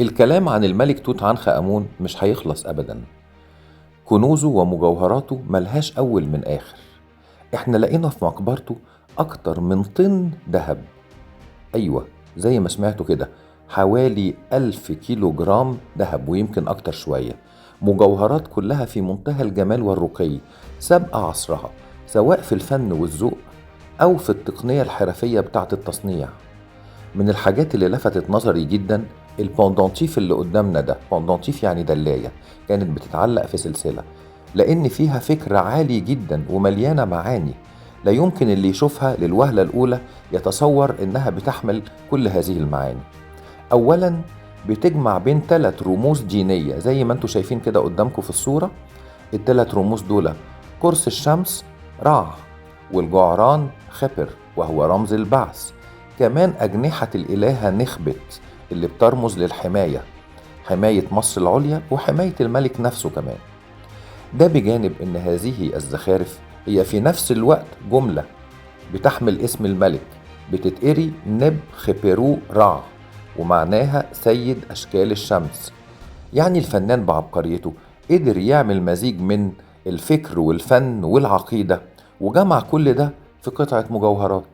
الكلام عن الملك توت عنخ آمون مش هيخلص أبدا. كنوزه ومجوهراته ملهاش أول من آخر. احنا لقينا في مقبرته أكتر من طن ذهب. أيوة، زي ما سمعتوا كده، حوالي 1000 كيلو جرام ذهب ويمكن أكتر شوية. مجوهرات كلها في منتهى الجمال والرقي، سابقة عصرها، سواء في الفن والذوق أو في التقنية الحرفية بتاعة التصنيع. من الحاجات اللي لفتت نظري جدا البوندونتيف اللي قدامنا ده. بوندونتيف يعني دلاية كانت بتتعلق في سلسلة، لأن فيها فكر عالي جدا ومليانة معاني. لا يمكن اللي يشوفها للوهلة الأولى يتصور إنها بتحمل كل هذه المعاني. أولا، بتجمع بين 3 رموز دينية زي ما انتوا شايفين كده قدامكم في الصورة. ال3 رموز دول: قرص الشمس رع، والجعران خبر وهو رمز البعث. كمان أجنحة الإلهة نخبت اللي بترمز للحماية، حماية مصر العليا وحماية الملك نفسه كمان. ده بجانب إن هذه الزخارف هي في نفس الوقت جملة بتحمل اسم الملك، بتتقري نب خبرو رع، ومعناها سيد أشكال الشمس. يعني الفنان بعبقريته قدر يعمل مزيج من الفكر والفن والعقيدة، وجمع كل ده في قطعة مجوهرات.